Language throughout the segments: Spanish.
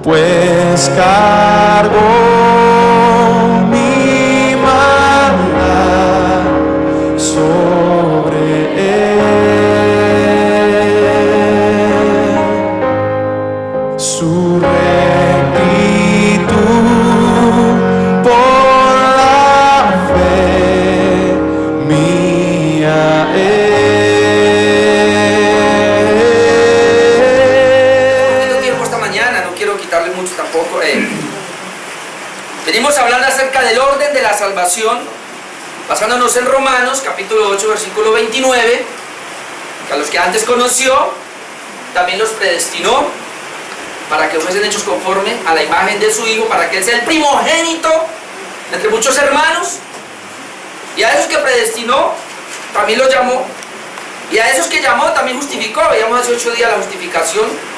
pues cargó mi maldad sobre él. Su rectitud por la fe mía mucho tampoco. Venimos hablando acerca del orden de la salvación, basándonos en Romanos capítulo 8 versículo 29, que a los que antes conoció también los predestinó para que fuesen hechos conforme a la imagen de su Hijo, para que Él sea el primogénito entre muchos hermanos. Y a esos que predestinó también los llamó, y a esos que llamó también justificó. Veíamos hace 8 días la justificación.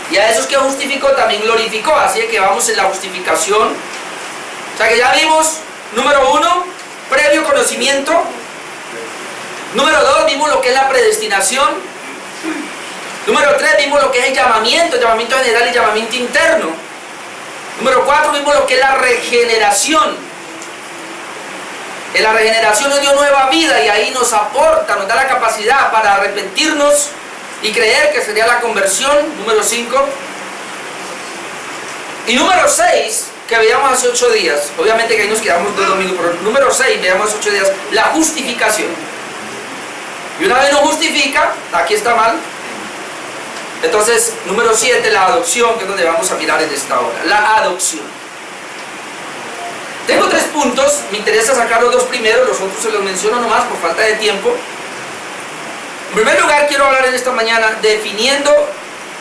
Y a esos que justificó también glorificó. Así que vamos en la justificación. O sea que ya vimos, número 1, previo conocimiento. Número 2, vimos lo que es la predestinación. Número 3, vimos lo que es el llamamiento general y llamamiento interno. Número 4, vimos lo que es la regeneración. En la regeneración nos dio nueva vida y ahí nos aporta, nos da la capacidad para arrepentirnos y creer, que sería la conversión. Número 5. Y número 6, que veíamos hace 8 días. Obviamente que ahí nos quedamos 2 domingos, pero número 6, veíamos hace 8 días, la justificación. Y una vez nos justifica, aquí está mal. Entonces, número 7, la adopción, que es donde vamos a mirar en esta hora. La adopción. Tengo 3 puntos, me interesa sacar los 2 primeros, los otros se los menciono nomás por falta de tiempo. En primer lugar, quiero hablar en esta mañana definiendo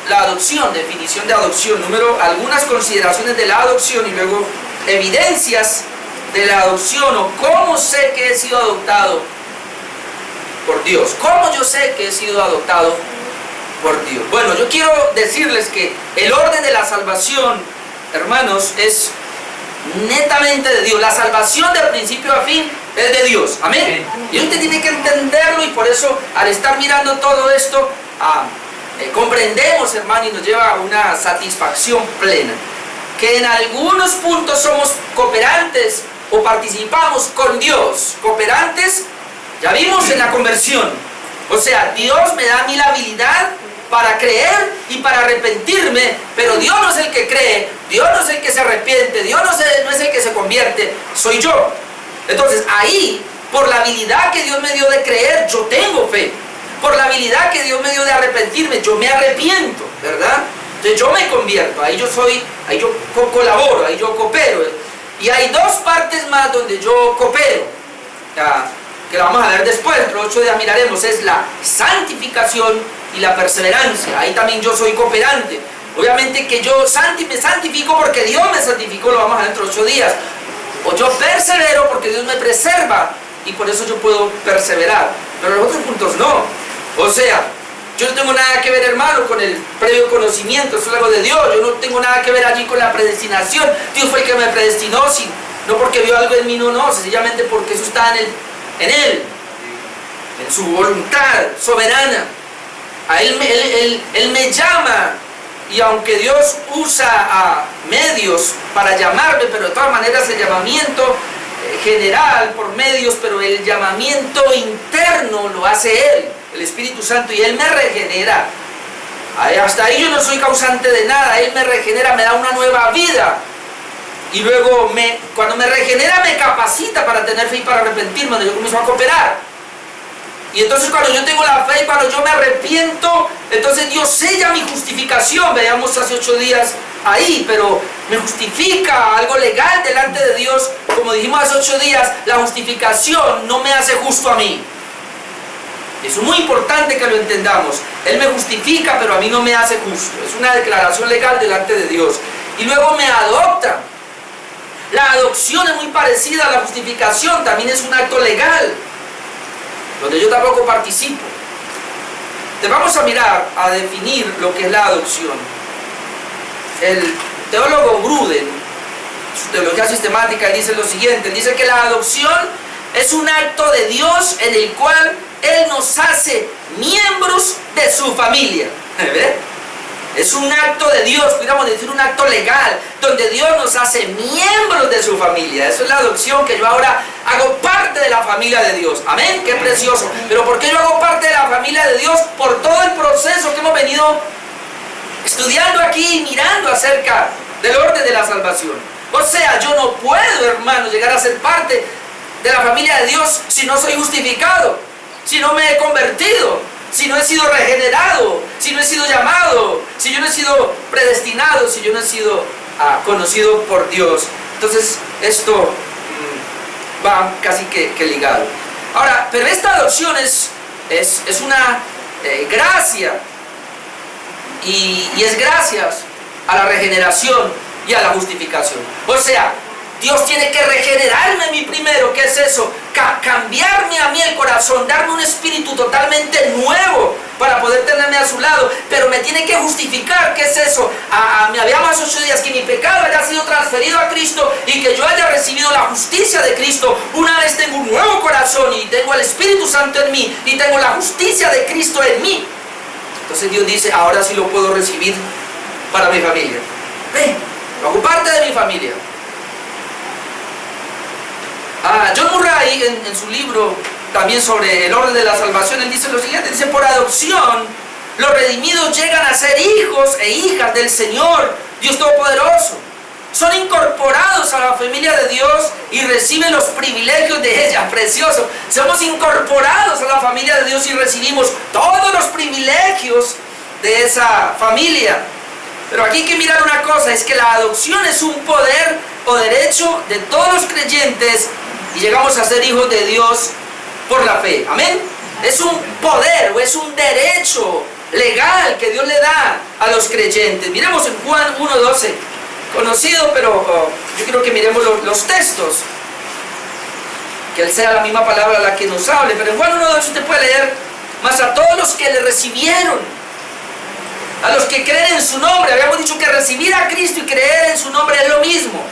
la adopción, definición de adopción, algunas consideraciones de la adopción y luego evidencias de la adopción, o cómo sé que he sido adoptado por Dios. ¿Cómo yo sé que he sido adoptado por Dios? Bueno, yo quiero decirles que el orden de la salvación, hermanos, es netamente de Dios. La salvación de principio a fin es de Dios. Amén. Y usted tiene que entenderlo, y por eso al estar mirando todo esto comprendemos, hermano, y nos lleva a una satisfacción plena, que en algunos puntos somos cooperantes o participamos con Dios. Cooperantes, ya vimos en la conversión. O sea, Dios me da a mí la habilidad para creer y para arrepentirme, pero Dios no es el que cree, Dios no es el que se arrepiente, Dios no es el que se convierte, soy yo. Entonces ahí, por la habilidad que Dios me dio de creer, yo tengo fe. Por la habilidad que Dios me dio de arrepentirme, yo me arrepiento, ¿verdad? Entonces yo me convierto, ahí yo colaboro, ahí yo coopero. Y hay 2 partes más donde yo coopero, que la vamos a ver después, pero 8 días miraremos, es la santificación y la perseverancia. Ahí también yo soy cooperante. Obviamente que yo me santifico porque Dios me santificó, lo vamos a ver dentro de 8 días. O yo persevero porque Dios me preserva y por eso yo puedo perseverar. Pero los otros puntos no. O sea, yo no tengo nada que ver, hermano, con el previo conocimiento, eso es algo de Dios. Yo no tengo nada que ver allí con la predestinación. Dios fue el que me predestinó, no porque vio algo en mí, no, sencillamente porque eso está en Él, en su voluntad soberana. A Él me llama, y aunque Dios usa medios para llamarme, pero de todas maneras el llamamiento general por medios, pero el llamamiento interno lo hace Él, el Espíritu Santo, y Él me regenera. Hasta ahí yo no soy causante de nada. Él me regenera, me da una nueva vida, y luego cuando me regenera me capacita para tener fe y para arrepentirme, donde yo comienzo a cooperar. Y entonces cuando yo tengo la fe y cuando yo me arrepiento, entonces Dios sella mi justificación. Veíamos hace 8 días ahí, pero me justifica, algo legal delante de Dios. Como dijimos hace 8 días, la justificación no me hace justo a mí. Eso es muy importante que lo entendamos. Él me justifica, pero a mí no me hace justo. Es una declaración legal delante de Dios. Y luego me adopta. La adopción es muy parecida a la justificación, también es un acto legal, donde yo tampoco participo. Te vamos a mirar, a definir lo que es la adopción. El teólogo Gruden, su teología sistemática, dice lo siguiente. Él dice que la adopción es un acto de Dios en el cual Él nos hace miembros de su familia. ¿Ve? Es un acto de Dios, pudiéramos decir un acto legal, donde Dios nos hace miembros de su familia. Eso es la adopción, que yo ahora hago parte de la familia de Dios. Amén, qué precioso. Pero ¿por qué yo hago parte de la familia de Dios? Por todo el proceso que hemos venido estudiando aquí y mirando acerca del orden de la salvación. O sea, yo no puedo, hermanos, llegar a ser parte de la familia de Dios si no soy justificado, si no me he convertido, si no he sido regenerado, si no he sido llamado, si yo no he sido predestinado, si yo no he sido conocido por Dios. Entonces esto va casi que ligado. Ahora, pero esta adopción es una gracia, y es gracias a la regeneración y a la justificación. O sea, Dios tiene que regenerarme a mí primero. ¿Qué es eso? Cambiarme a mí el corazón, darme un espíritu totalmente nuevo para poder tenerme a su lado. Pero me tiene que justificar. ¿Qué es eso? Me habíamos hace 8 días que mi pecado haya sido transferido a Cristo y que yo haya recibido la justicia de Cristo. Una vez tengo un nuevo corazón y tengo el Espíritu Santo en mí y tengo la justicia de Cristo en mí. Entonces Dios dice, ahora sí lo puedo recibir para mi familia. Ven, hago parte de mi familia. John Murray, en su libro también sobre el orden de la salvación, él dice lo siguiente, dice: por adopción, los redimidos llegan a ser hijos e hijas del Señor, Dios Todopoderoso. Son incorporados a la familia de Dios y reciben los privilegios de ella. Precioso. Somos incorporados a la familia de Dios y recibimos todos los privilegios de esa familia. Pero aquí hay que mirar una cosa, es que la adopción es un poder o derecho de todos los creyentes y llegamos a ser hijos de Dios por la fe. Amén. Es un poder o es un derecho legal que Dios le da a los creyentes. Miremos en Juan 1:12, conocido, pero yo quiero que miremos los textos, que Él sea la misma palabra la que nos hable. Pero en Juan 1:12 usted puede leer: mas a todos los que le recibieron, a los que creen en su nombre. Habíamos dicho que recibir a Cristo y creer en su nombre es lo mismo.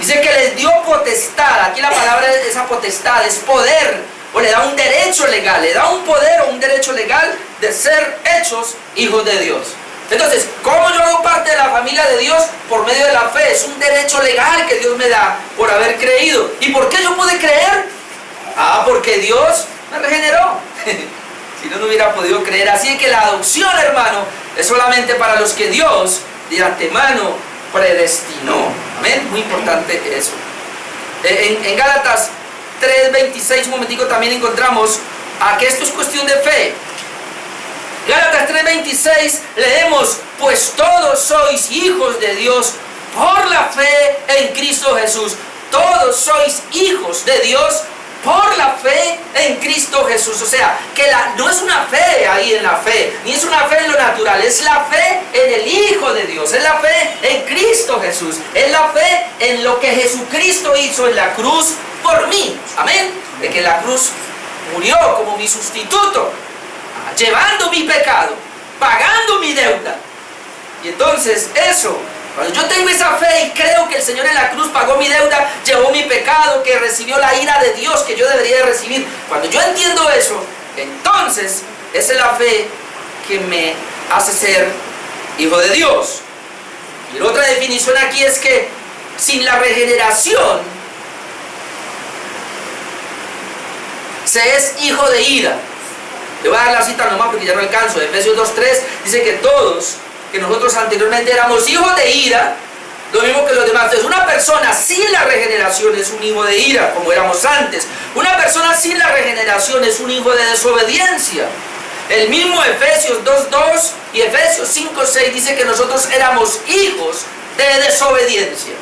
Dice que les dio potestad. Aquí la palabra, esa potestad, es poder, o le da un derecho legal, le da un poder o un derecho legal de ser hechos hijos de Dios. Entonces, ¿cómo yo hago parte de la familia de Dios? Por medio de la fe. Es un derecho legal que Dios me da por haber creído. ¿Y por qué yo pude creer? Porque Dios me regeneró. Si no, no hubiera podido creer. Así que la adopción, hermano, es solamente para los que Dios de antemano predestinó. Amén. Muy importante eso. En Gálatas 3:26, un momentico, también encontramos que esto es cuestión de fe. Gálatas 3:26 leemos: pues todos sois hijos de Dios por la fe en Cristo Jesús. Todos sois hijos de Dios por la fe en Cristo Jesús. O sea, que no es una fe ahí en la fe, ni es una fe en lo natural, es la fe en el Hijo de Dios, es la fe en Cristo Jesús, es la fe en lo que Jesucristo hizo en la cruz por mí. Amén. De que la cruz murió como mi sustituto, llevando mi pecado, pagando mi deuda. Y entonces eso, cuando yo tengo esa fe y creo que el Señor en la cruz pagó mi deuda, llevó mi pecado, que recibió la ira de Dios que yo debería de recibir, cuando yo entiendo eso, entonces esa es la fe que me hace ser hijo de Dios. Y la otra definición aquí es que sin la regeneración se es hijo de ira. Le voy a dar la cita nomás porque ya no alcanzo. Efesios 2:3 dice que todos, que nosotros anteriormente éramos hijos de ira, lo mismo que los demás. Entonces, una persona sin la regeneración es un hijo de ira, como éramos antes. Una persona sin la regeneración es un hijo de desobediencia. El mismo Efesios 2:2 y Efesios 5:6 dice que nosotros éramos hijos de desobediencia.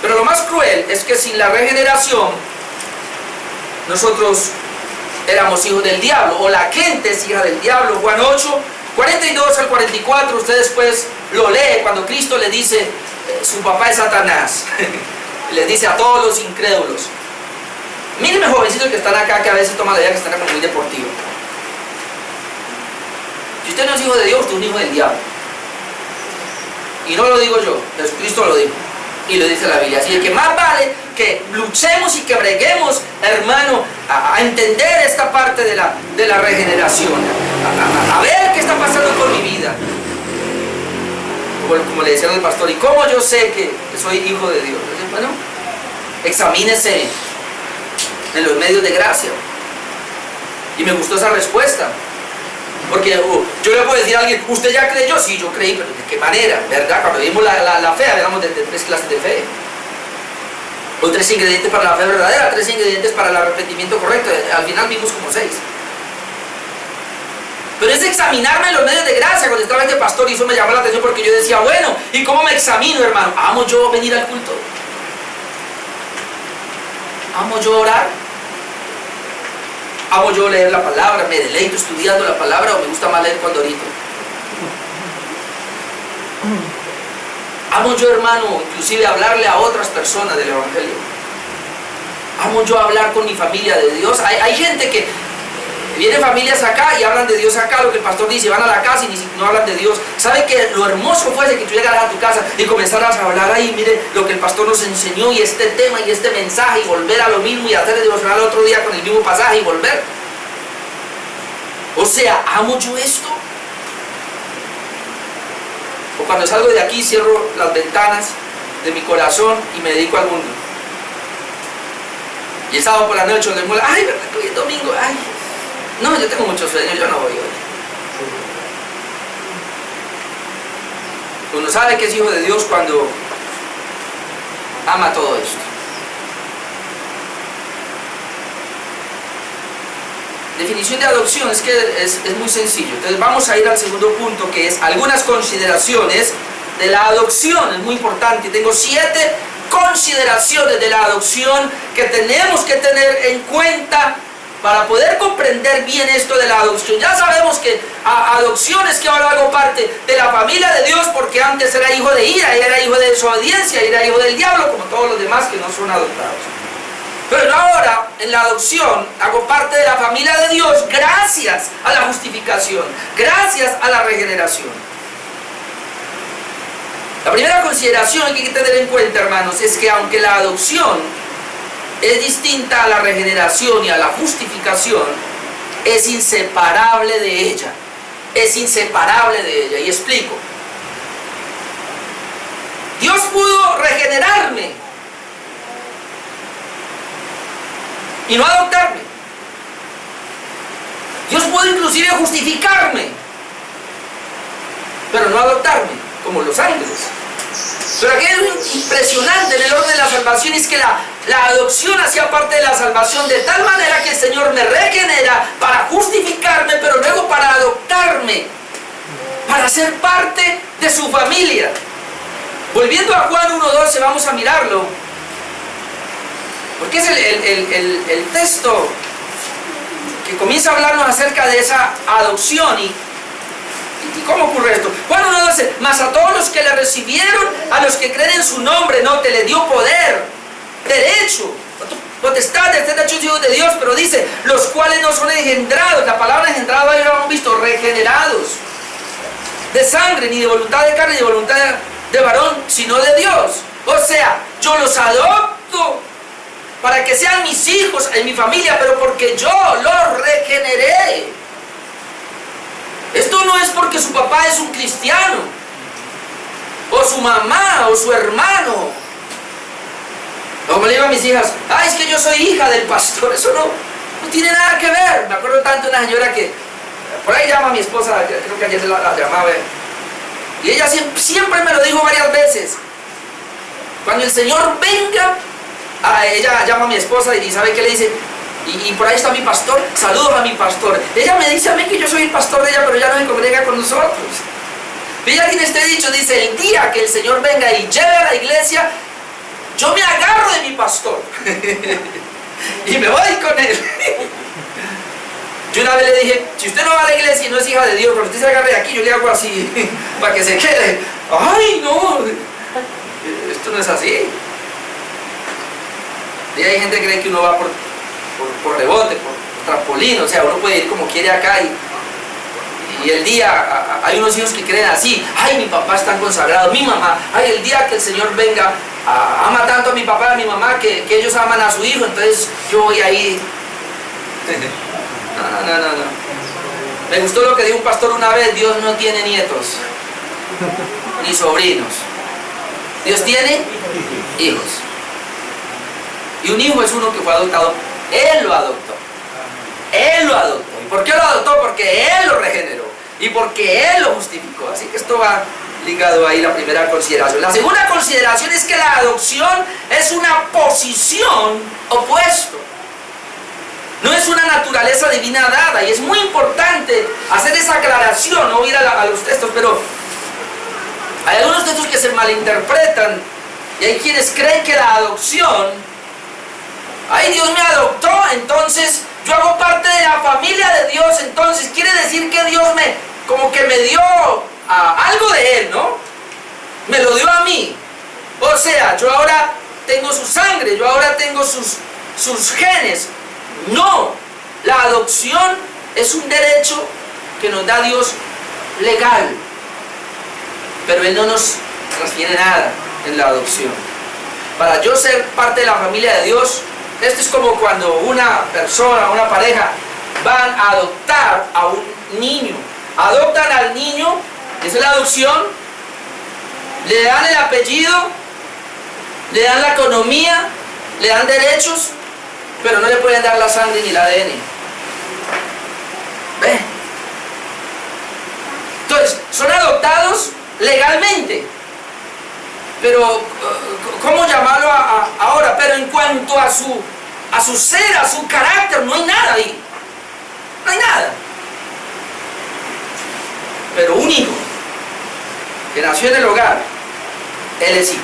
Pero lo más cruel es que sin la regeneración nosotros éramos hijos del diablo, o la gente es hija del diablo. Juan 8:42 al 44, usted después lo lee cuando Cristo le dice, su papá es Satanás. Les dice a todos los incrédulos. Mírenme, jovencitos que están acá, que a veces toman la idea que están como muy deportivos. Si usted no es hijo de Dios, usted es un hijo del diablo. Y no lo digo yo, Jesucristo lo dijo. Y lo dice la Biblia. Así que más vale que luchemos y que breguemos, hermano, a entender esta parte de la regeneración. A ver qué está pasando con mi vida. como le decía al pastor, ¿y cómo yo sé que soy hijo de Dios? Bueno, examínese en los medios de gracia. Y me gustó esa respuesta. Porque yo le puedo decir a alguien, ¿usted ya creyó? Sí, yo creí, pero ¿de qué manera? ¿Verdad? Cuando vimos la fe, hablamos de 3 clases de fe. O 3 ingredientes para la fe verdadera, 3 ingredientes para el arrepentimiento correcto. Al final vimos como 6. Pero es examinarme en los medios de gracia. Cuando estaba este pastor, y eso me llamó la atención porque yo decía, bueno, ¿y cómo me examino, hermano? ¿Amo yo venir al culto? ¿Amo yo orar? ¿Amo yo leer la palabra? ¿Me deleito estudiando la palabra o me gusta más leer cuando orito? ¿Amo yo, hermano, inclusive hablarle a otras personas del Evangelio? ¿Amo yo hablar con mi familia de Dios? Hay gente que viene familias acá y hablan de Dios acá, lo que el pastor dice, van a la casa y no hablan de Dios. ¿Sabe que lo hermoso fuese que tú llegaras a tu casa y comenzaras a hablar ahí, mire lo que el pastor nos enseñó y este tema y este mensaje, y volver a lo mismo y hacer el devocional el otro día con el mismo pasaje y volver? O sea, ¿amo yo esto? O cuando salgo de aquí cierro las ventanas de mi corazón y me dedico al mundo. Y el sábado por la noche donde muela, ay, ¿verdad que hoy es domingo? Ay, no, yo tengo mucho sueño, yo no voy hoy. Uno sabe que es hijo de Dios cuando ama todo esto. Definición de adopción es que es muy sencillo. Entonces vamos a ir al segundo punto, que es algunas consideraciones de la adopción. Es muy importante. Tengo 7 consideraciones de la adopción que tenemos que tener en cuenta para poder comprender bien esto de la adopción. Ya sabemos que adopción es que ahora hago parte de la familia de Dios, porque antes era hijo de ira, era hijo de desobediencia, era hijo del diablo, como todos los demás que no son adoptados. Pero ahora, en la adopción, hago parte de la familia de Dios gracias a la justificación, gracias a la regeneración. La primera consideración que hay que tener en cuenta, hermanos, es que aunque la adopción es distinta a la regeneración y a la justificación, es inseparable de ella. Es inseparable de ella. Y explico. Dios pudo regenerarme y no adoptarme. Dios pudo inclusive justificarme, pero no adoptarme, como los ángeles. Pero aquí es impresionante en el orden de la salvación, es que la adopción hacía parte de la salvación, de tal manera que el Señor me regenera para justificarme, pero luego para adoptarme, para ser parte de su familia. Volviendo a Juan 1:12, vamos a mirarlo, porque es el texto que comienza a hablarnos acerca de esa adopción. ¿Y cómo ocurre esto? Juan 1:12, mas a todos los que le recibieron, a los que creen en su nombre, no, te le dio poder, derecho, potestad de ser hechos hijos de Dios, pero dice, los cuales no son engendrados. La palabra engendrado ahí lo hemos visto, regenerados, de sangre, ni de voluntad de carne, ni de voluntad de varón, sino de Dios. O sea, yo los adopto para que sean mis hijos en mi familia, pero porque yo los regeneré. Esto no es porque su papá es un cristiano, o su mamá, o su hermano. Como le digo a mis hijas, ay, es que yo soy hija del pastor. Eso no tiene nada que ver. Me acuerdo tanto de una señora que, por ahí llama a mi esposa, creo que ayer la llamaba, y ella siempre me lo dijo varias veces. Cuando el Señor venga, ella llama a mi esposa y ¿sabe qué le dice? Y por ahí está mi pastor, saludos a mi pastor. Ella me dice a mí que yo soy el pastor de ella, pero ella no se congrega con nosotros. Y ella tiene este dicho, dice, el día que el Señor venga y lleve a la iglesia, yo me agarro de mi pastor y me voy con él. Yo una vez le dije, si usted no va a la iglesia y no es hija de Dios, cuando usted se agarre de aquí, yo le hago así para que se quede. Ay, no, esto no es así. Y hay gente que cree que uno va por rebote, por trampolín, o sea, uno puede ir como quiere acá y el día, hay unos hijos que creen así, ay, mi papá es tan consagrado, mi mamá, ay, el día que el Señor venga, ama tanto a mi papá y a mi mamá que ellos aman a su hijo, entonces yo voy ahí. No. Me gustó lo que dijo un pastor una vez, Dios no tiene nietos. ni sobrinos. Dios tiene hijos. Y un hijo es uno que fue adoptado. Él lo adoptó. Él lo adoptó. ¿Y por qué lo adoptó? Porque Él lo regeneró. Y porque Él lo justificó. Así que esto va ligado ahí, la primera consideración. La segunda consideración es que la adopción es una posición opuesta. No es una naturaleza divina dada. Y es muy importante hacer esa aclaración, no ir a los textos, pero hay algunos textos que se malinterpretan. Y hay quienes creen que la adopción, ay, Dios me adoptó, entonces yo hago parte de la familia de Dios, entonces quiere decir que Dios como que me dio algo de Él, ¿no? Me lo dio a mí. O sea, yo ahora tengo su sangre, yo ahora tengo sus genes. No, la adopción es un derecho que nos da Dios legal, pero Él no nos transfiere nada en la adopción. Para yo ser parte de la familia de Dios, esto es como cuando una persona, una pareja, van a adoptar a un niño. Adoptan al niño, esa es la adopción, le dan el apellido, le dan la economía, le dan derechos, pero no le pueden dar la sangre ni el ADN. ¿Ve? Entonces, son adoptados legalmente. Pero, ¿cómo llamarlo ahora? Pero en cuanto a su ser, a su carácter, no hay nada ahí. No hay nada. Pero un hijo que nació en el hogar, él es hijo.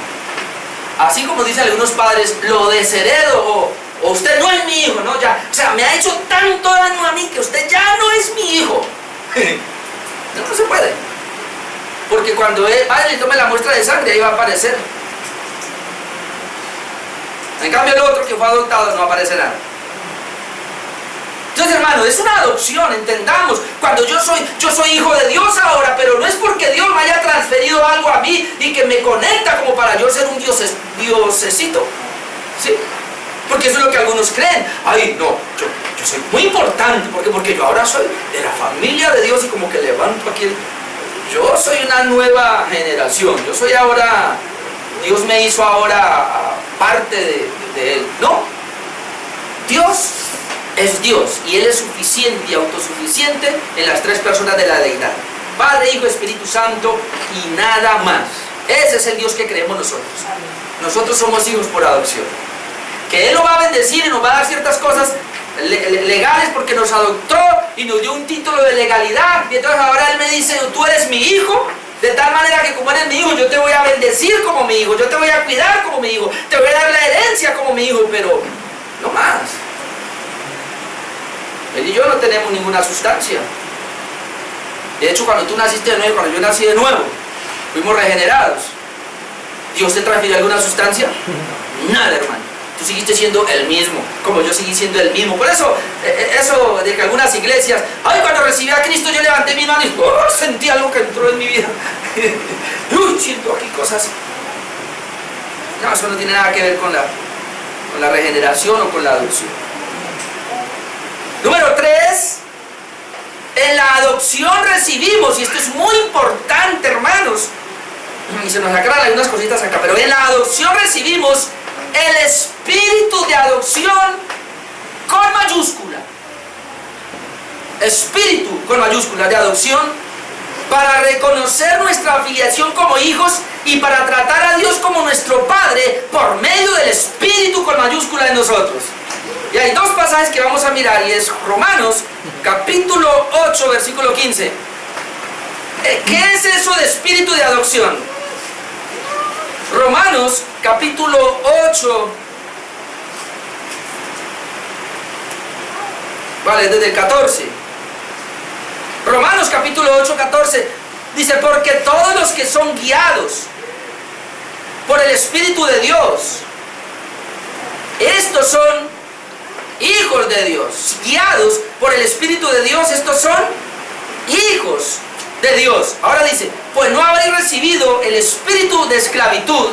Así como dicen algunos padres, lo desheredo, o usted no es mi hijo, ¿no? Ya, o sea, me ha hecho tanto daño a mí que usted ya no es mi hijo. No se puede. Porque cuando el padre le tome la muestra de sangre, ahí va a aparecer. En cambio el otro que fue adoptado no aparece nada. Entonces, hermano, es una adopción, entendamos. Cuando yo soy hijo de Dios ahora, pero no es porque Dios me haya transferido algo a mí y que me conecta como para yo ser un diosecito. ¿Sí? Porque eso es lo que algunos creen. Ay, no, yo soy muy importante, porque yo ahora soy de la familia de Dios y como que levanto aquí yo soy una nueva generación, yo soy ahora, Dios me hizo ahora parte de Él. No, Dios es Dios y Él es suficiente y autosuficiente en las tres personas de la deidad: Padre, Hijo, Espíritu Santo, y nada más. Ese es el Dios que creemos nosotros. Nosotros somos hijos por adopción. Que Él nos va a bendecir y nos va a dar ciertas cosas legales porque nos adoptó y nos dio un título de legalidad, y entonces ahora Él me dice: tú eres mi hijo, de tal manera que como eres mi hijo, yo te voy a bendecir como mi hijo, yo te voy a cuidar como mi hijo, te voy a dar la herencia como mi hijo, pero no más. Él y yo no tenemos ninguna sustancia. De hecho, cuando tú naciste de nuevo, cuando yo nací de nuevo, fuimos regenerados. ¿Dios te transfirió alguna sustancia? Nada, hermano. Tú seguiste siendo el mismo, como yo seguí siendo el mismo. Por eso, eso de que algunas iglesias, ay, cuando recibí a Cristo yo levanté mi mano y sentí algo que entró en mi vida. Uy, siento aquí cosas. No, eso no tiene nada que ver con la regeneración o con la adopción. Número 3, en la adopción recibimos, y esto es muy importante, hermanos, y se nos aclaran algunas cositas acá, pero en la adopción recibimos el espíritu de adopción con mayúscula. Espíritu con mayúscula de adopción, para reconocer nuestra afiliación como hijos y para tratar a Dios como nuestro Padre por medio del espíritu con mayúscula en nosotros. Y hay dos pasajes que vamos a mirar, y es Romanos capítulo 8 versículo 15. ¿Qué es eso de espíritu de adopción? Romanos capítulo 8, vale, desde el 14. Romanos capítulo 8, 14 dice: porque todos los que son guiados por el Espíritu de Dios, estos son hijos de Dios. Guiados por el Espíritu de Dios, estos son hijos de Dios. Ahora dice: pues no habréis recibido el espíritu de esclavitud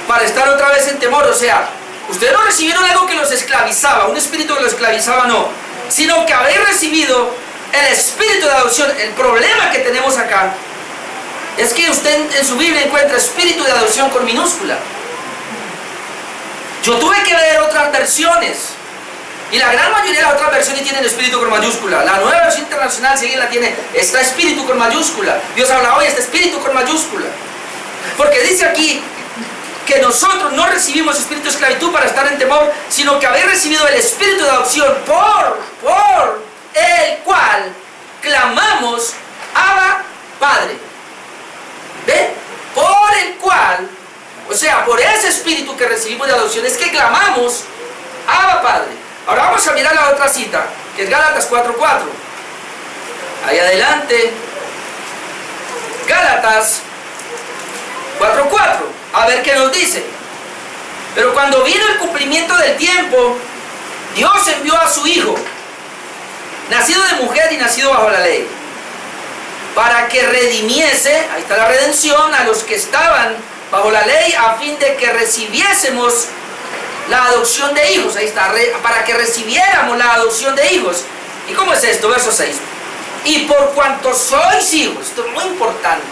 para estar otra vez en temor. O sea, ustedes no recibieron algo que los esclavizaba, un espíritu que los esclavizaba, no, sino que habéis recibido el espíritu de adopción. El problema que tenemos acá es que usted en su Biblia encuentra espíritu de adopción con minúscula. Yo tuve que leer otras versiones, y la gran mayoría de las otras versiones tienen espíritu con mayúscula. La nueva versión internacional, si alguien la tiene, está espíritu con mayúscula. Dios habla hoy, este espíritu con mayúscula. Porque dice aquí que nosotros no recibimos espíritu de esclavitud para estar en temor, sino que habéis recibido el espíritu de adopción por el cual clamamos, Abba, Padre. ¿Ve? Por el cual, o sea, por ese espíritu que recibimos de adopción es que clamamos, Abba, Padre. Ahora vamos a mirar la otra cita, que es Gálatas 4:4. Ahí adelante. Gálatas 4:4. A ver qué nos dice. Pero cuando vino el cumplimiento del tiempo, Dios envió a su Hijo, nacido de mujer y nacido bajo la ley, para que redimiese, ahí está la redención, a los que estaban bajo la ley, a fin de que recibiésemos la adopción de hijos. Ahí está, para que recibiéramos la adopción de hijos. ¿Y cómo es esto? Verso 6. Y por cuanto sois hijos, esto es muy importante,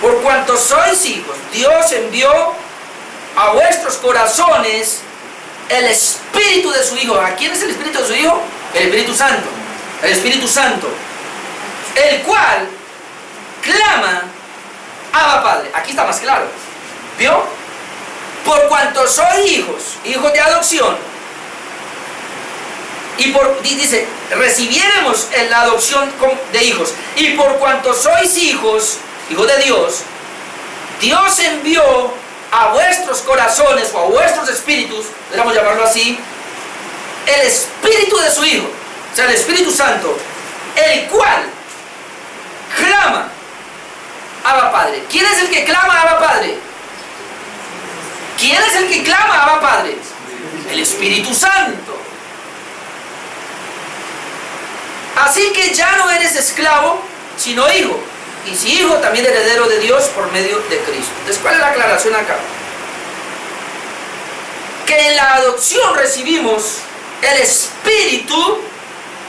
por cuanto sois hijos, Dios envió a vuestros corazones el espíritu de su Hijo. ¿A quién es el espíritu de su Hijo? El Espíritu Santo. El Espíritu Santo, el cual clama, Abba, Padre. Aquí está más claro. ¿Vio? Por cuanto sois hijos de adopción, y dice, recibiéramos en la adopción de hijos, y por cuanto sois hijos de Dios, Dios envió a vuestros corazones o a vuestros espíritus, podríamos llamarlo así, el espíritu de su Hijo, o sea, el Espíritu Santo, el cual clama, Abba, Padre. ¿Quién es el que clama, Abba, Padre? ¿Quién es el que clama, Abba, Padre? El Espíritu Santo. Así que ya no eres esclavo, sino hijo. Y si hijo, también heredero de Dios por medio de Cristo. Entonces, ¿cuál es la aclaración acá? Que en la adopción recibimos el espíritu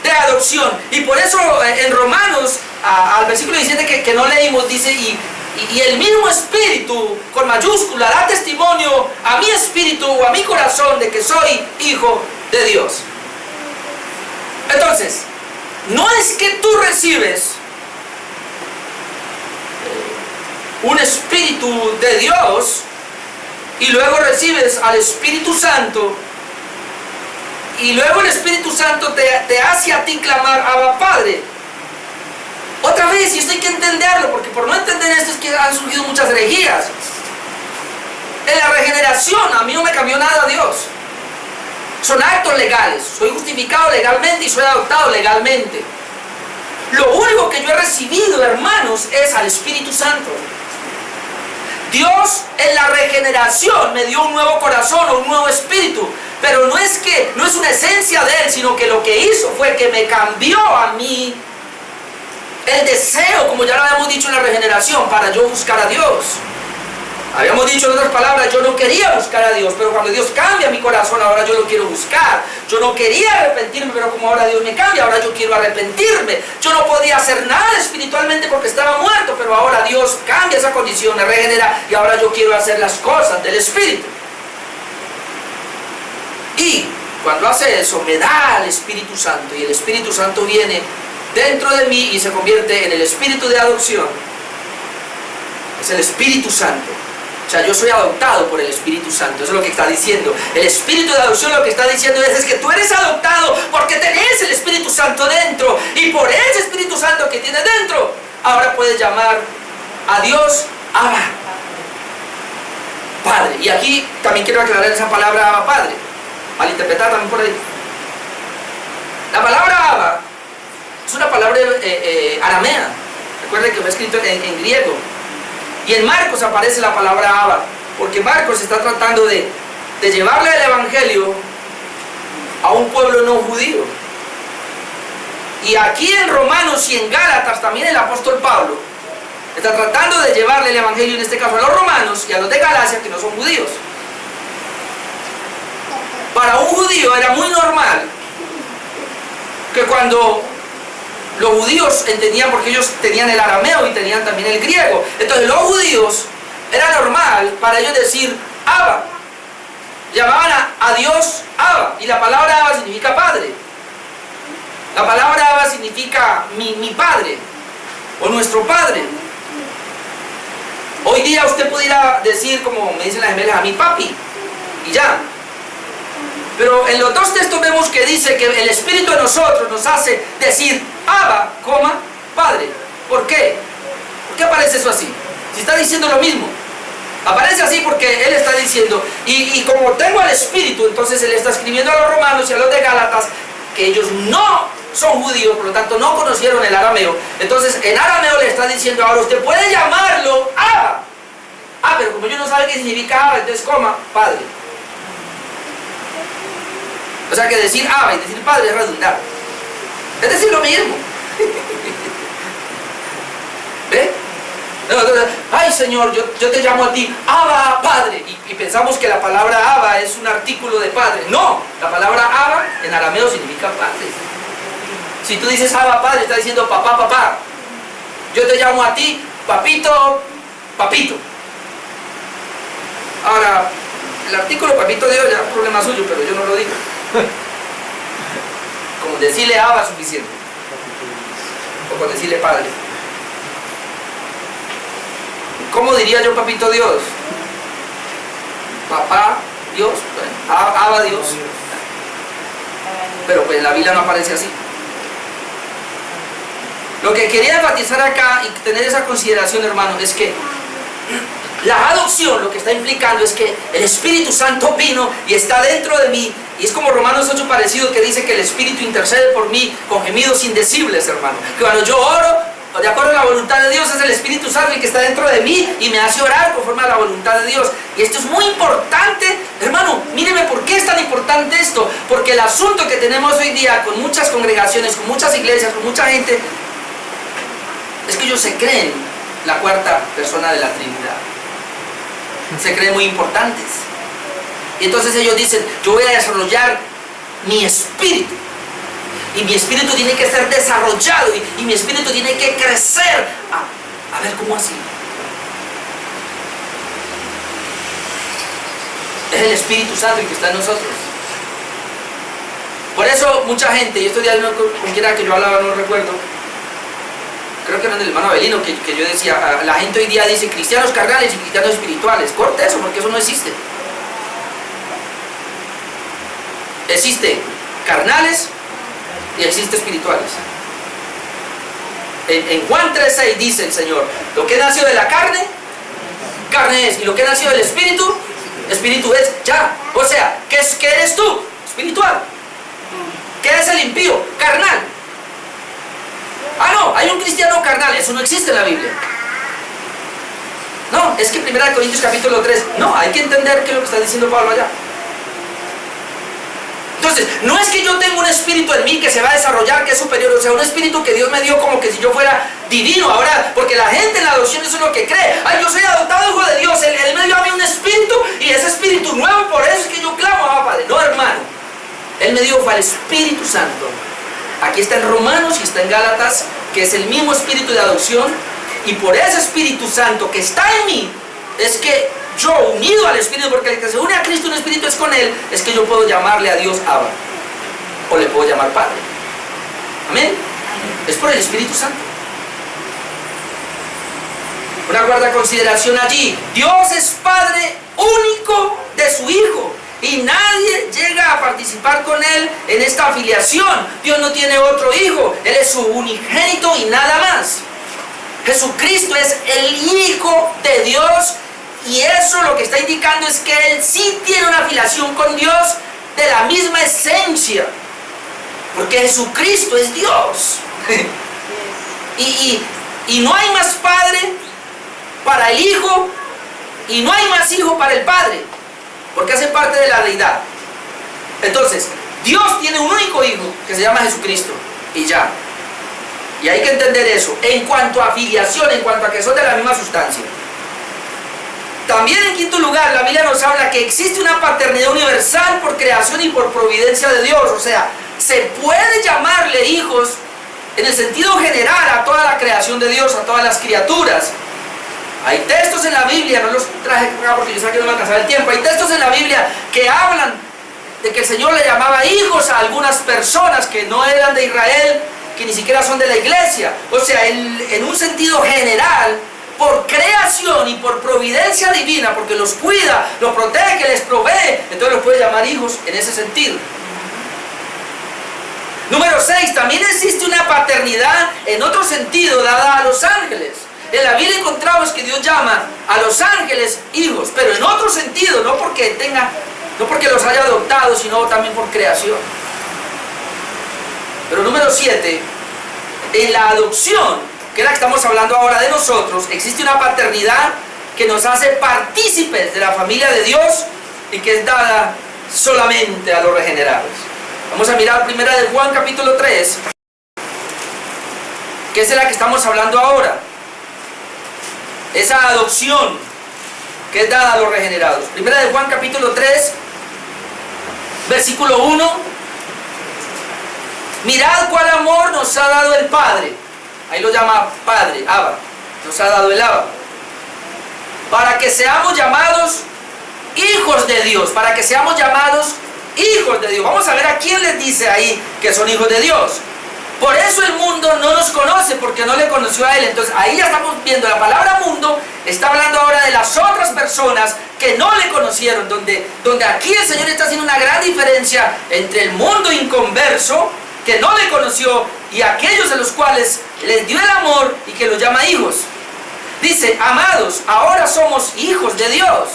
de adopción. Y por eso en Romanos, al versículo 17 que no leímos, dice, y el mismo espíritu, con mayúscula, da testimonio a mi espíritu o a mi corazón de que soy hijo de Dios. Entonces, no es que tú recibes un espíritu de Dios y luego recibes al Espíritu Santo y luego el Espíritu Santo te hace a ti clamar, Abba, Padre. Otra vez, y esto hay que entenderlo, porque por no entender esto es que han surgido muchas herejías. En la regeneración a mí no me cambió nada Dios. Son actos legales. Soy justificado legalmente y soy adoptado legalmente. Lo único que yo he recibido, hermanos, es al Espíritu Santo. Dios en la regeneración me dio un nuevo corazón o un nuevo espíritu, pero no es una esencia de Él, sino que lo que hizo fue que me cambió a mí el deseo, como ya lo habíamos dicho en la regeneración, para yo buscar a Dios. Habíamos dicho en otras palabras, yo no quería buscar a Dios, pero cuando Dios cambia mi corazón, ahora yo lo quiero buscar. Yo no quería arrepentirme, pero como ahora Dios me cambia, ahora yo quiero arrepentirme. Yo no podía hacer nada espiritualmente porque estaba muerto, pero ahora Dios cambia esa condición, me regenera, y ahora yo quiero hacer las cosas del Espíritu. Y cuando hace eso, me da el Espíritu Santo, y el Espíritu Santo viene dentro de mí y se convierte en el espíritu de adopción. Es el Espíritu Santo. O sea, yo soy adoptado por el Espíritu Santo. Eso es lo que está diciendo. El espíritu de adopción lo que está diciendo es que tú eres adoptado porque tenés el Espíritu Santo dentro. Y por ese Espíritu Santo que tienes dentro, ahora puedes llamar a Dios Abba, Padre. Y aquí también quiero aclarar esa palabra Abba, Padre. Al interpretar también por ahí. La palabra Abba es una palabra aramea. Recuerden que fue escrito en griego. Y en Marcos aparece la palabra Abba, porque Marcos está tratando de llevarle el Evangelio a un pueblo no judío. Y aquí en Romanos y en Gálatas también el apóstol Pablo está tratando de llevarle el Evangelio, en este caso a los romanos y a los de Galacia, que no son judíos. Para un judío era muy normal que cuando Los judíos entendían porque ellos tenían el arameo y tenían también el griego. Entonces los judíos, era normal para ellos decir Abba. Llamaban a Dios Abba. Y la palabra Abba significa padre. La palabra Abba significa mi padre. O nuestro padre. Hoy día usted pudiera decir, como me dicen las gemelas, a mi papi. Y ya. Pero en los dos textos vemos que dice que el Espíritu de nosotros nos hace decir Abba, Padre. ¿Por qué? ¿Por qué aparece eso así? Si está diciendo lo mismo. Aparece así porque Él está diciendo, y como tengo el Espíritu, entonces Él está escribiendo a los romanos y a los de Gálatas, que ellos no son judíos, por lo tanto no conocieron el arameo. Entonces en arameo le está diciendo, ahora usted puede llamarlo Abba. Ah, pero como yo no sabe qué significa Abba, entonces Padre. O sea que decir Abba y decir Padre es redundar. Es decir lo mismo. ¿Ve? Entonces, ay Señor, yo te llamo a ti Abba, Padre. Y pensamos que la palabra Abba es un artículo de Padre. No, la palabra Abba en arameo significa Padre. Si tú dices Abba, Padre, está diciendo papá, papá. Yo te llamo a ti papito, papito. Ahora, el artículo papito Dios ya es un problema suyo, pero yo no lo digo. Como decirle Abba es suficiente. O con decirle Padre. ¿Cómo diría yo papito Dios? Papá Dios, bueno, Abba Dios. Pero pues en la Biblia no aparece así. Lo que quería enfatizar acá y tener esa consideración, hermano, es que la adopción lo que está implicando es que el Espíritu Santo vino y está dentro de mí. Y es como Romanos 8 parecido, que dice que el Espíritu intercede por mí con gemidos indecibles, hermano. Que cuando yo oro, de acuerdo a la voluntad de Dios, es el Espíritu Santo el que está dentro de mí y me hace orar conforme a la voluntad de Dios. Y esto es muy importante, hermano. Míreme por qué es tan importante esto. Porque el asunto que tenemos hoy día con muchas congregaciones, con muchas iglesias, con mucha gente, es que ellos se creen la cuarta persona de la Trinidad. Se creen muy importantes. Y entonces ellos dicen, yo voy a desarrollar mi espíritu. Y mi espíritu tiene que ser desarrollado. Y mi espíritu tiene que crecer. A ver, ¿cómo así? Es el Espíritu Santo el que está en nosotros. Por eso mucha gente, y estos días con quien era que yo hablaba, no recuerdo, creo que era del hermano Abelino, que yo decía, la gente hoy día dice cristianos carnales y cristianos espirituales. Corte eso, porque eso no existe. Existe carnales y existe espirituales. En Juan 3:6 dice el Señor, lo que nació de la carne, carne es, y lo que nació del espíritu, espíritu es. Ya, o sea, ¿qué eres tú? Espiritual. ¿Qué es el impío? Carnal. Ah, no, hay un cristiano carnal, eso no existe en la Biblia. No, es que 1 Corintios capítulo 3, no, hay que entender qué es lo que está diciendo Pablo allá. Entonces, no es que yo tenga un espíritu en mí que se va a desarrollar, que es superior, o sea, un espíritu que Dios me dio como que si yo fuera divino. Ahora, porque la gente en la adopción eso es lo que cree. Ay, yo soy adoptado hijo de Dios, Él me dio a mí un espíritu y ese espíritu nuevo, por eso es que yo clamo a Padre. No, hermano, Él me dio fue el Espíritu Santo. Aquí está en Romanos y está en Gálatas, que es el mismo espíritu de adopción, y por ese Espíritu Santo que está en mí, es que yo, unido al Espíritu, porque el que se une a Cristo, un Espíritu es con Él, es que yo puedo llamarle a Dios Abba, o le puedo llamar Padre. Amén. Es por el Espíritu Santo. Una cuarta consideración allí: Dios es Padre único de su Hijo, y nadie llega a participar con Él en esta afiliación. Dios no tiene otro hijo, Él es su unigénito y nada más. Jesucristo es el Hijo de Dios, y eso lo que está indicando es que Él sí tiene una afiliación con Dios de la misma esencia, porque Jesucristo es Dios. Y no hay más Padre para el Hijo, y no hay más Hijo para el Padre, porque hace parte de la deidad. Entonces, Dios tiene un único Hijo que se llama Jesucristo, y ya. Y hay que entender eso en cuanto a afiliación, en cuanto a que son de la misma sustancia. También, en quinto lugar, la Biblia nos habla que existe una paternidad universal por creación y por providencia de Dios. O sea, se puede llamarle hijos en el sentido general a toda la creación de Dios, a todas las criaturas. Hay textos en la Biblia, no los traje acá porque yo sé que no me alcanzaba el tiempo, hay textos en la Biblia que hablan de que el Señor le llamaba hijos a algunas personas que no eran de Israel, que ni siquiera son de la iglesia. O sea, en un sentido general, por creación y por providencia divina, porque los cuida, los protege, les provee, entonces los puede llamar hijos en ese sentido. Número 6, también existe una paternidad en otro sentido dada a los ángeles. En la Biblia encontramos que Dios llama a los ángeles hijos, pero en otro sentido, no porque los haya adoptado, sino también por creación. Pero número 7, en la adopción, que es la que estamos hablando ahora de nosotros, existe una paternidad que nos hace partícipes de la familia de Dios y que es dada solamente a los regenerados. Vamos a mirar primera de Juan capítulo 3, que es de la que estamos hablando ahora. Esa adopción que es dada a los regenerados. Primera de Juan capítulo 3, versículo 1. Mirad cuál amor nos ha dado el Padre. Ahí lo llama Padre, Abba. Nos ha dado el Abba. Para que seamos llamados hijos de Dios. Para que seamos llamados hijos de Dios. Vamos a ver a quién les dice ahí que son hijos de Dios. Por eso el mundo no nos conoce, porque no le conoció a Él. Entonces ahí ya estamos viendo la palabra mundo, está hablando ahora de las otras personas que no le conocieron, donde aquí el Señor está haciendo una gran diferencia entre el mundo inconverso, que no le conoció, y aquellos de los cuales les dio el amor y que los llama hijos. Dice, amados, ahora somos hijos de Dios.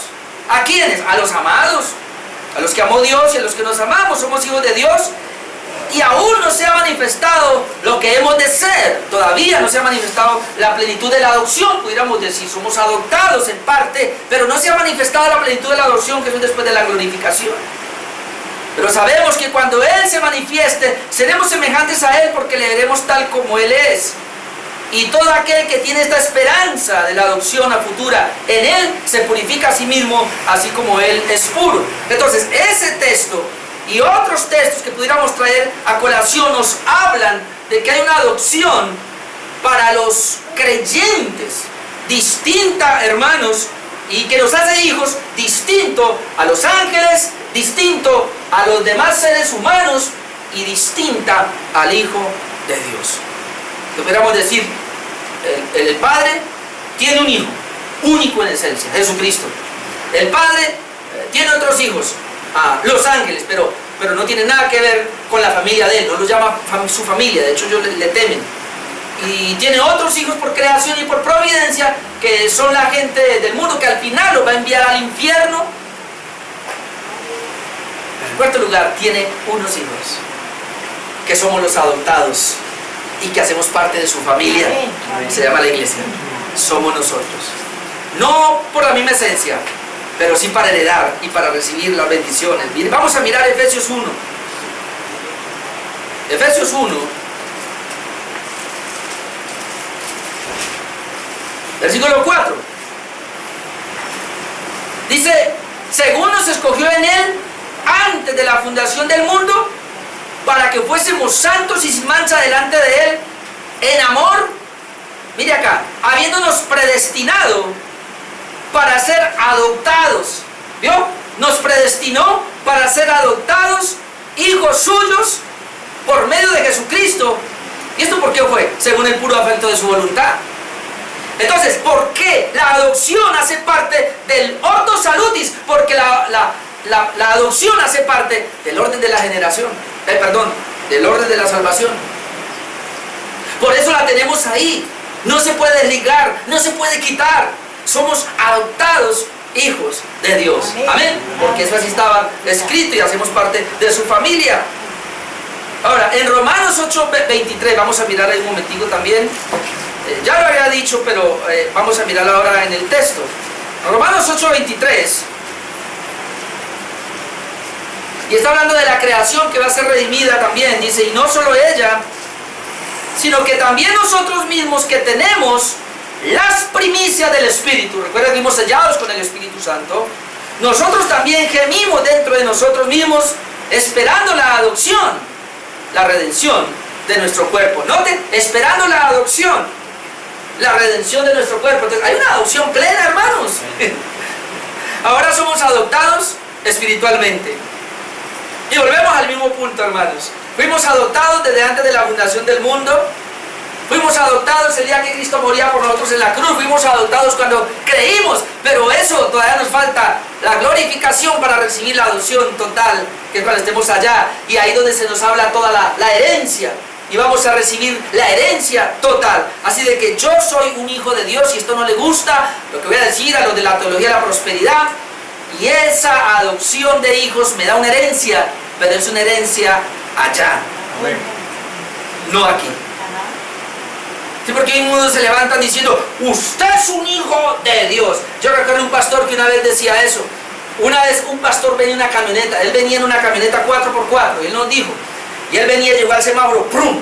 ¿A quiénes? A los amados, a los que amó Dios y a los que nos amamos, somos hijos de Dios. Y aún no se ha manifestado lo que hemos de ser. Todavía no se ha manifestado la plenitud de la adopción, pudiéramos decir. Somos adoptados en parte, pero no se ha manifestado la plenitud de la adopción, que es después de la glorificación. Pero sabemos que cuando Él se manifieste, seremos semejantes a Él, porque le veremos tal como Él es. Y todo aquel que tiene esta esperanza de la adopción a futura, en Él se purifica a sí mismo, así como Él es puro. Entonces, ese texto y otros textos que pudiéramos traer a colación nos hablan de que hay una adopción para los creyentes distinta, hermanos, y que nos hace hijos distinto a los ángeles, distinto a los demás seres humanos y distinta al Hijo de Dios. Que pudiéramos decir, el Padre tiene un Hijo, único en esencia, Jesucristo. El Padre tiene otros hijos, los ángeles, pero no tiene nada que ver con la familia de Él, no los llama su familia, de hecho ellos le temen. Y tiene otros hijos por creación y por providencia, que son la gente del mundo, que al final los va a enviar al infierno. En cuarto lugar, tiene unos hijos, que somos los adoptados y que hacemos parte de su familia. Se llama la iglesia. Somos nosotros. No por la misma esencia, pero sí para heredar y para recibir las bendiciones. Vamos a mirar Efesios 1. Efesios 1, versículo 4. Dice, según nos escogió en Él antes de la fundación del mundo, para que fuésemos santos y sin mancha delante de Él, en amor, mire acá, habiéndonos predestinado para ser adoptados. ¿Vio? Nos predestinó para ser adoptados, hijos suyos, por medio de Jesucristo. ¿Y esto por qué fue? Según el puro afecto de su voluntad. Entonces, ¿por qué la adopción hace parte del ordo salutis? Porque la adopción hace parte del orden de la generación. Del orden de la salvación. Por eso la tenemos ahí. No se puede desligar, no se puede quitar. Somos adoptados hijos de Dios. Amén. Porque eso así estaba escrito y hacemos parte de su familia. Ahora, en Romanos 8:23, vamos a mirar ahí un momentico también. Ya lo había dicho, pero vamos a mirarlo ahora en el texto. Romanos 8:23. Y está hablando de la creación que va a ser redimida también. Dice, y no solo ella, sino que también nosotros mismos que tenemos las primicias del Espíritu. Recuerden que fuimos sellados con el Espíritu Santo. Nosotros también gemimos dentro de nosotros mismos, esperando la adopción, la redención de nuestro cuerpo. Noten, esperando la adopción, la redención de nuestro cuerpo. Entonces, hay una adopción plena, hermanos. Ahora somos adoptados espiritualmente. Y volvemos al mismo punto, hermanos. Fuimos adoptados desde antes de la fundación del mundo. Fuimos adoptados el día que Cristo moría por nosotros en la cruz. Fuimos adoptados cuando creímos. Pero eso todavía nos falta la glorificación para recibir la adopción total, que es cuando estemos allá. Y ahí donde se nos habla toda la herencia. Y vamos a recibir la herencia total. Así de que yo soy un hijo de Dios, y esto no le gusta lo que voy a decir a los de la teología de la prosperidad. Y esa adopción de hijos me da una herencia, pero es una herencia allá. Amén. No aquí. Sí, porque hay unos se levantan diciendo, usted es un hijo de Dios. Yo recuerdo un pastor que una vez decía eso. Una vez un pastor venía en una camioneta, él venía en una camioneta 4x4, y él nos dijo, y él venía, llegó al semáforo, ¡prum!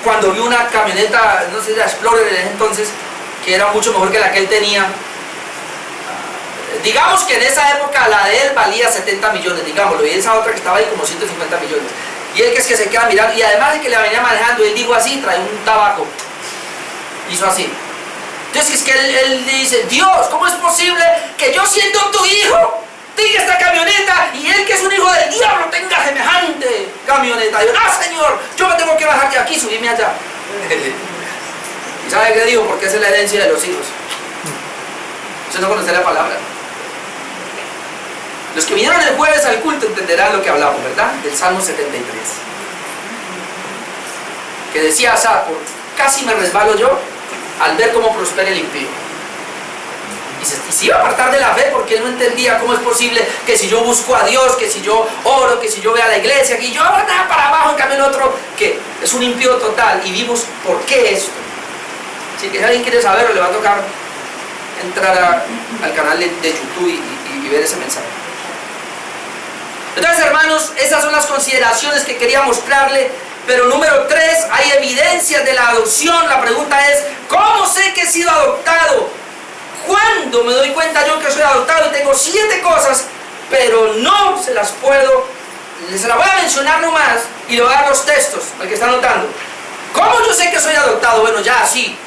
Cuando vio una camioneta, no sé, la Explorer en ese entonces, que era mucho mejor que la que él tenía. Digamos que en esa época la de él valía 70 millones, digámoslo, y esa otra que estaba ahí como 150 millones. Y él que es que se queda mirando, y además de que la venía manejando, él dijo así, trae un tabaco. Hizo así. Entonces es que él dice, Dios, ¿cómo es posible que yo siendo tu hijo tenga esta camioneta y él que es un hijo del diablo tenga semejante camioneta? Y yo, no, Señor, yo me tengo que bajar de aquí y subirme allá. ¿Y sabe qué digo? Porque esa es la herencia de los hijos. Usted no conoce la palabra. Los que vinieron el jueves al culto entenderán lo que hablamos, ¿verdad? Del Salmo 73. Que decía Asaf, casi me resbalo yo al ver cómo prospera el impío. Y se iba a apartar de la fe porque él no entendía cómo es posible que si yo busco a Dios, que si yo oro, que si yo voy a la iglesia, que yo nada para abajo, en cambio el otro, que es un impío total. Y vimos por qué esto. Así que si alguien quiere saberlo, le va a tocar entrar al canal de YouTube y ver ese mensaje. Entonces, hermanos, esas son las consideraciones que quería mostrarle. Pero número 3, hay evidencias de la adopción. La pregunta es, ¿cómo sé que he sido adoptado? ¿Cuándo me doy cuenta yo que soy adoptado? Y tengo 7 cosas, pero no se las puedo, se las voy a mencionar nomás y le voy a dar los textos, al que está anotando. ¿Cómo yo sé que soy adoptado? Bueno, ya así,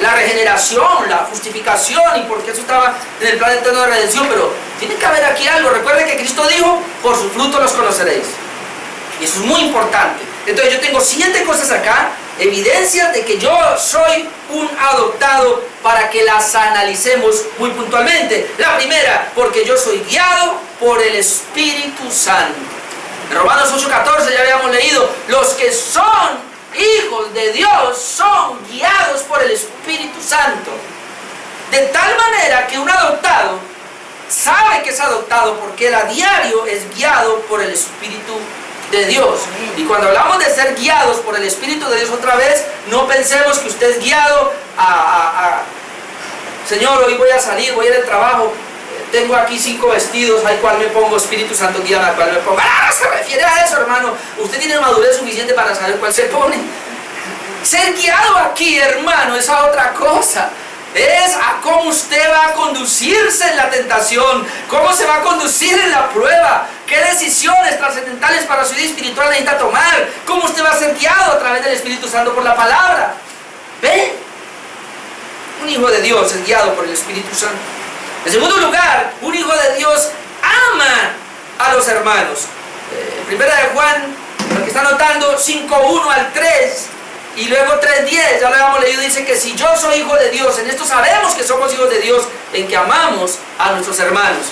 la regeneración, la justificación, y porque eso estaba en el plan eterno de redención, pero tiene que haber aquí algo. Recuerden que Cristo dijo, por sus frutos los conoceréis. Y eso es muy importante. Entonces yo tengo 7 cosas acá, evidencias de que yo soy un adoptado, para que las analicemos muy puntualmente. La primera, porque yo soy guiado por el Espíritu Santo. En Romanos 8:14 ya habíamos leído, los que son hijos de Dios son guiados por el Espíritu Santo. De tal manera que un adoptado sabe que es adoptado porque él a diario es guiado por el Espíritu de Dios. Y cuando hablamos de ser guiados por el Espíritu de Dios otra vez, no pensemos que usted es guiado Señor, hoy voy a salir, voy a ir al trabajo, tengo aquí 5 vestidos, ¿al cual me pongo? Espíritu Santo, guíame, ¿al cual me pongo? No se refiere a eso, hermano. Usted tiene madurez suficiente para saber cuál se pone. Ser guiado aquí, hermano, es a otra cosa. Es a cómo usted va a conducirse en la tentación, cómo se va a conducir en la prueba, qué decisiones trascendentales para su vida espiritual necesita tomar, cómo usted va a ser guiado a través del Espíritu Santo por la palabra. ¿Ve? Un hijo de Dios es guiado por el Espíritu Santo. En segundo lugar, un hijo de Dios ama a los hermanos. Primera de Juan, el que está anotando, 5:1 al 3. Y luego 3:10, ya lo habíamos leído, dice que si yo soy hijo de Dios, en esto sabemos que somos hijos de Dios, en que amamos a nuestros hermanos.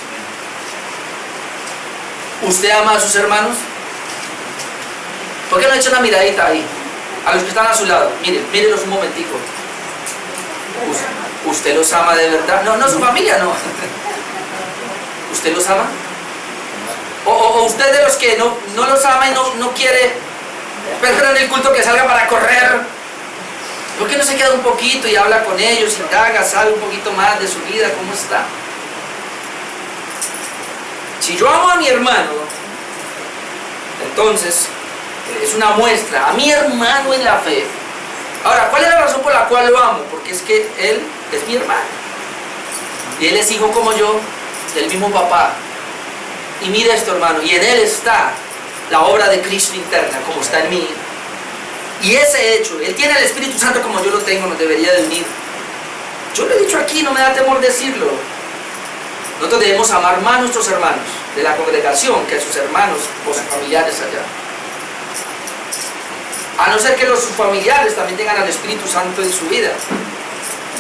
¿Usted ama a sus hermanos? ¿Por qué no echa una miradita ahí? A los que están a su lado, mírenlos un momentico. ¿Usted los ama de verdad? No, su familia no. ¿Usted los ama? ¿O usted de los que no los ama y no quiere, pero en el culto que salga para correr? ¿Por qué no se queda un poquito y habla con ellos, indaga, sabe un poquito más de su vida, cómo está? Si yo amo a mi hermano, entonces es una muestra a mi hermano en la fe. Ahora, ¿cuál es la razón por la cual lo amo? Porque es que él es mi hermano y él es hijo como yo, del mismo papá. Y mire esto, hermano, y en él está la obra de Cristo interna, como está en mí. Y ese hecho, Él tiene el Espíritu Santo como yo lo tengo, nos debería de unir. Yo lo he dicho aquí, no me da temor decirlo. Nosotros debemos amar más a nuestros hermanos de la congregación que a sus hermanos o sus familiares allá. A no ser que los familiares también tengan al Espíritu Santo en su vida.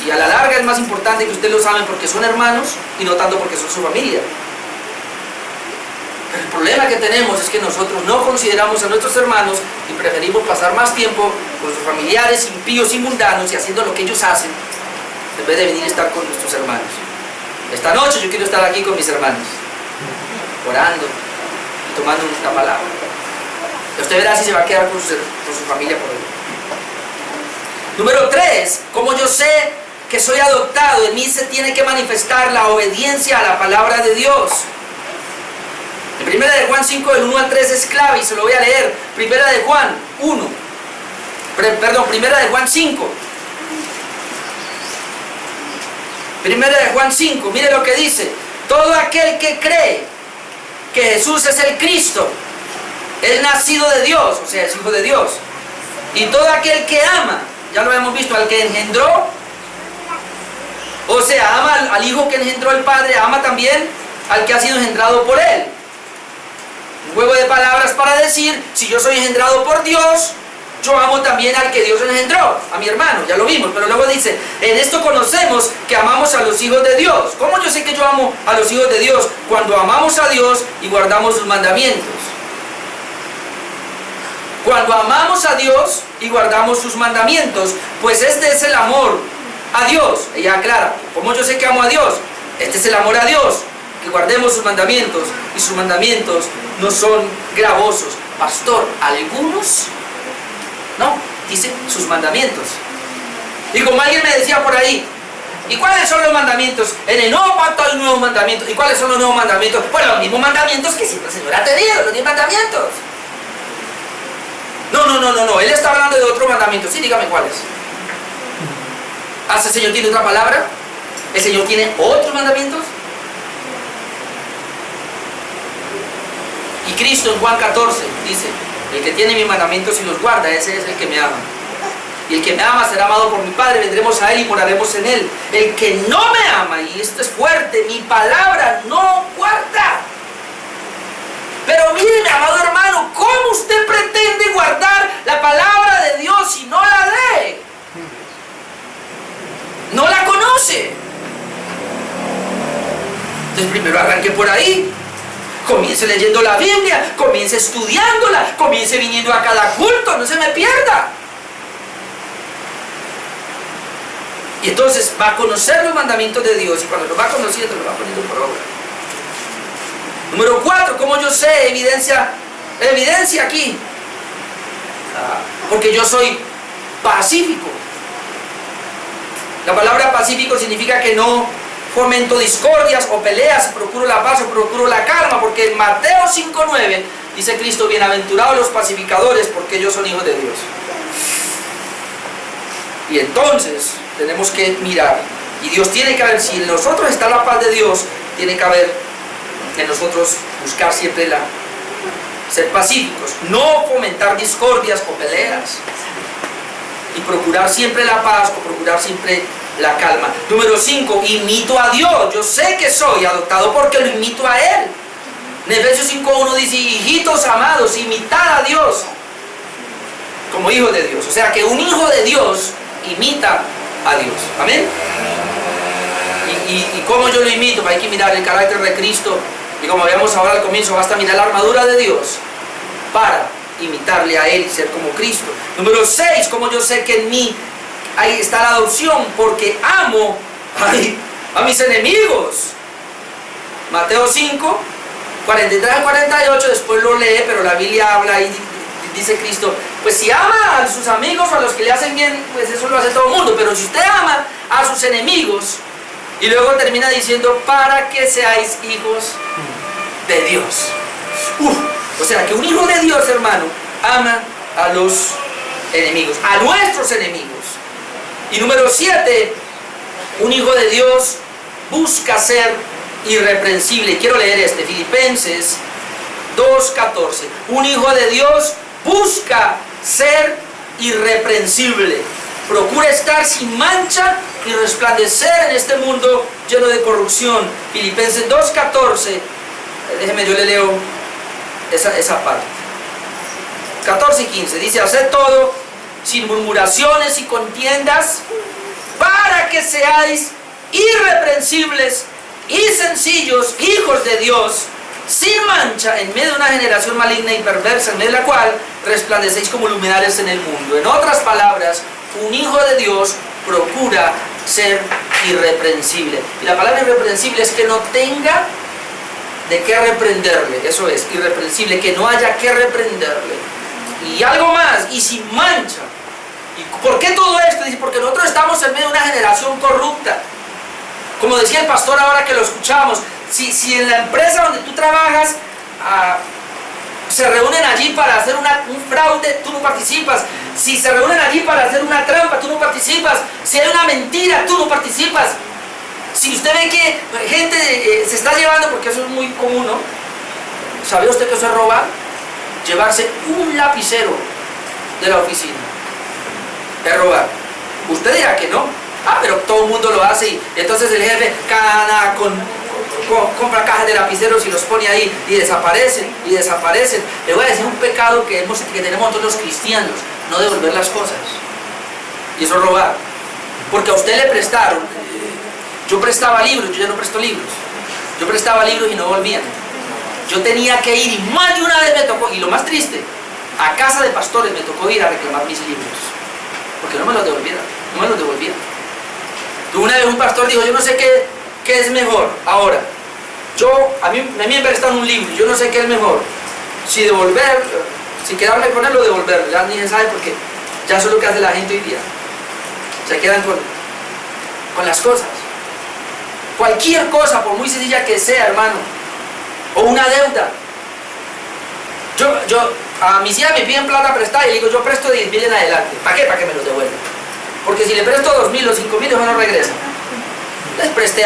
Y a la larga es más importante que ustedes lo saben porque son hermanos y no tanto porque son su familia. Pero el problema que tenemos es que nosotros no consideramos a nuestros hermanos y preferimos pasar más tiempo con sus familiares impíos y mundanos y haciendo lo que ellos hacen en vez de venir a estar con nuestros hermanos. Esta noche yo quiero estar aquí con mis hermanos, orando y tomando una palabra. Y usted verá si se va a quedar con su familia por hoy. Número 3, como yo sé que soy adoptado, en mí se tiene que manifestar la obediencia a la palabra de Dios. En 1 de Juan 5, del 1 al 3 es clave y se lo voy a leer. 1 de Juan 5. 1 de Juan 5, mire lo que dice. Todo aquel que cree que Jesús es el Cristo, es nacido de Dios, o sea, es hijo de Dios. Y todo aquel que ama, ya lo hemos visto, al que engendró, o sea, ama al hijo que engendró el Padre, ama también al que ha sido engendrado por él. Un juego de palabras para decir, si yo soy engendrado por Dios, yo amo también al que Dios engendró, a mi hermano, ya lo vimos, pero luego dice, en esto conocemos que amamos a los hijos de Dios. ¿Cómo yo sé que yo amo a los hijos de Dios? Cuando amamos a Dios y guardamos sus mandamientos. Cuando amamos a Dios y guardamos sus mandamientos, pues este es el amor a Dios. Ella aclara, ¿cómo yo sé que amo a Dios? Este es el amor a Dios, que guardemos sus mandamientos, y sus mandamientos no son gravosos. Pastor, algunos... No, dice sus mandamientos. Y como alguien me decía por ahí, ¿y cuáles son los mandamientos? En el nuevo pacto hay nuevos mandamientos. ¿Y cuáles son los nuevos mandamientos? Pues los mismos mandamientos que siempre el Señor ha tenido, los mismos mandamientos. No, Él está hablando de otro mandamiento. Sí, dígame cuáles. ¿El Señor tiene otra palabra? ¿El Señor tiene otros mandamientos? Y Cristo en Juan 14 dice, el que tiene mis mandamientos y los guarda, ese es el que me ama. Y el que me ama será amado por mi Padre, vendremos a Él y moraremos en Él. El que no me ama, y esto es fuerte, mi palabra no guarda. Pero mire, mi amado hermano, ¿cómo usted pretende guardar la palabra de Dios si no la lee? No la conoce. Entonces primero arranque por ahí. Comience leyendo la Biblia, comience estudiándola, comience viniendo a cada culto, no se me pierda. Y entonces va a conocer los mandamientos de Dios y cuando los va conociendo, los va poniendo por obra. Número 4, ¿cómo yo sé? Evidencia aquí. Porque yo soy pacífico. La palabra pacífico significa que no fomento discordias o peleas, procuro la paz o procuro la calma, porque en Mateo 5:9 dice Cristo, bienaventurados los pacificadores, porque ellos son hijos de Dios. Y entonces tenemos que mirar, y Dios tiene que haber, si en nosotros está la paz de Dios, tiene que haber en nosotros buscar siempre ser pacíficos, no fomentar discordias o peleas, y procurar siempre la paz o procurar siempre la calma. Número 5, imito a Dios. Yo sé que soy adoptado porque lo imito a Él. En Efesios 5:1 dice, hijitos amados, imitad a Dios como hijos de Dios. O sea que un hijo de Dios imita a Dios. Amén. ¿Y cómo yo lo imito? Hay que mirar el carácter de Cristo. Y como veíamos ahora al comienzo, basta mirar la armadura de Dios para imitarle a Él y ser como Cristo. Número 6, como yo sé que en mí ahí está la adopción, porque amo a mis enemigos. Mateo 5, 43 al 48, después lo lee, pero la Biblia habla y dice Cristo, pues si ama a sus amigos o a los que le hacen bien, pues eso lo hace todo el mundo, pero si usted ama a sus enemigos, y luego termina diciendo, para que seáis hijos de Dios. O sea que un hijo de Dios, hermano, ama a los enemigos, a nuestros enemigos. Y número 7, un hijo de Dios busca ser irreprensible. Quiero leer Filipenses 2:14. Un hijo de Dios busca ser irreprensible. Procura estar sin mancha y resplandecer en este mundo lleno de corrupción. Filipenses 2:14. Déjeme, yo le leo esa parte. 14 y 15. Dice: haced todo sin murmuraciones y contiendas, para que seáis irreprensibles y sencillos, hijos de Dios, sin mancha, en medio de una generación maligna y perversa, en medio de la cual resplandecéis como luminares en el mundo. En otras palabras, un hijo de Dios procura ser irreprensible. Y la palabra irreprensible es que no tenga de qué reprenderle. Eso es, irreprensible, que no haya que reprenderle. Y algo más, y sin mancha. ¿Y por qué todo esto? Dice, porque nosotros estamos en medio de una generación corrupta. Como decía el pastor ahora que lo escuchamos, si en la empresa donde tú trabajas se reúnen allí para hacer un fraude, tú no participas. Si se reúnen allí para hacer una trampa, tú no participas. Si hay una mentira, tú no participas. Si usted ve que gente se está llevando, porque eso es muy común, ¿no? ¿Sabía usted que eso es robar? Llevarse un lapicero de la oficina es robar. Usted dirá que no. Pero todo el mundo lo hace y entonces el jefe compra cajas de lapiceros y los pone ahí y desaparecen y desaparecen. Le voy a decir un pecado que tenemos nosotros los cristianos: no devolver las cosas. Y eso es robar. Porque a usted le prestaron. Yo prestaba libros, yo ya no presto libros. Yo prestaba libros y no volvían. Yo tenía que ir, y más de una vez me tocó, y lo más triste, a casa de pastores me tocó ir a reclamar mis libros, porque no me los devolvieron, no me los devolvían. Una vez un pastor dijo: yo no sé qué es mejor ahora. A mí me prestaron un libro, yo no sé qué es mejor, si quedarme con él o devolverlo. Ya ni se sabe, porque ya eso es lo que hace la gente hoy día. Se quedan con las cosas. Cualquier cosa, por muy sencilla que sea, hermano, o una deuda. A mis hijas me piden plata prestada y le digo: yo presto de 10.000 en adelante. ¿Para qué? Para que me los devuelvan. Porque si le presto 2.000 o 5.000, eso no regresa. Les preste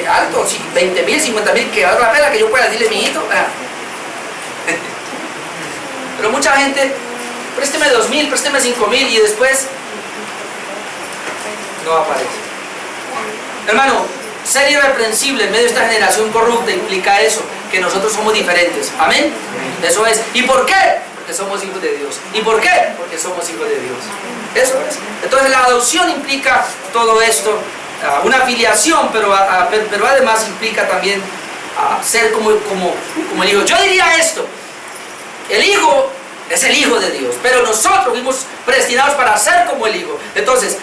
alto, 20.000, 50.000, que valga la pena que yo pueda decirle: mi hijito. Pero mucha gente, présteme 2.000, présteme 5.000, y después no aparece. Hermano, ser irreprensible en medio de esta generación corrupta implica eso, que nosotros somos diferentes. Amén. Eso es. ¿Y por qué? Porque somos hijos de Dios. ¿Y por qué? Porque somos hijos de Dios. Eso es. Entonces la adopción implica todo esto, una filiación, pero además implica también ser como el hijo. Yo diría esto: el hijo es el hijo de Dios, pero nosotros fuimos predestinados para ser como el hijo. Entonces,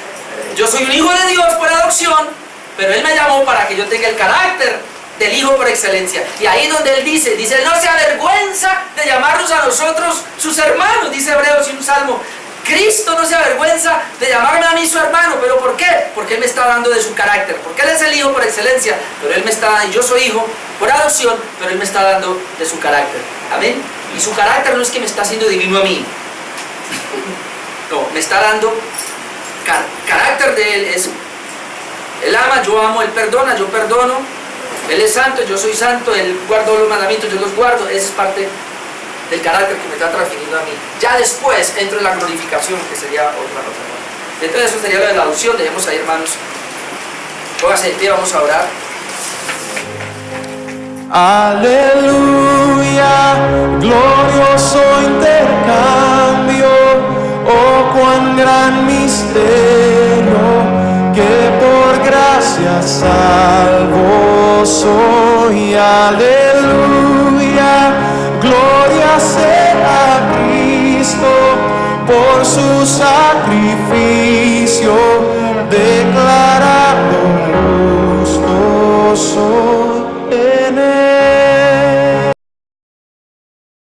yo soy un hijo de Dios por adopción, pero Él me llamó para que yo tenga el carácter del hijo por excelencia. Y ahí donde Él dice, no se avergüenza de llamarnos a nosotros sus hermanos, dice Hebreos y un salmo. Cristo no se avergüenza de llamarme a mí su hermano. ¿Pero por qué? Porque Él me está dando de su carácter. Porque Él es el hijo por excelencia, pero Él me está dando, y yo soy hijo por adopción, pero Él me está dando de su carácter. Amén. Y su carácter no es que me está haciendo divino a mí. No, me está dando carácter de Él. Es: Él ama, yo amo; Él perdona, yo perdono; Él es santo, yo soy santo; Él guardó los mandamientos, yo los guardo. Esa es parte del carácter que me está transfiriendo a mí. Ya después entro en la glorificación, que sería otra cosa. Entonces eso sería lo de la adopción. Dejemos ahí, hermanos. Póngase de pie, vamos a orar. Aleluya, glorioso intercambio, oh cuán gran misterio, que por gracia salvo soy. Aleluya, gloria sea a Cristo por su sacrificio.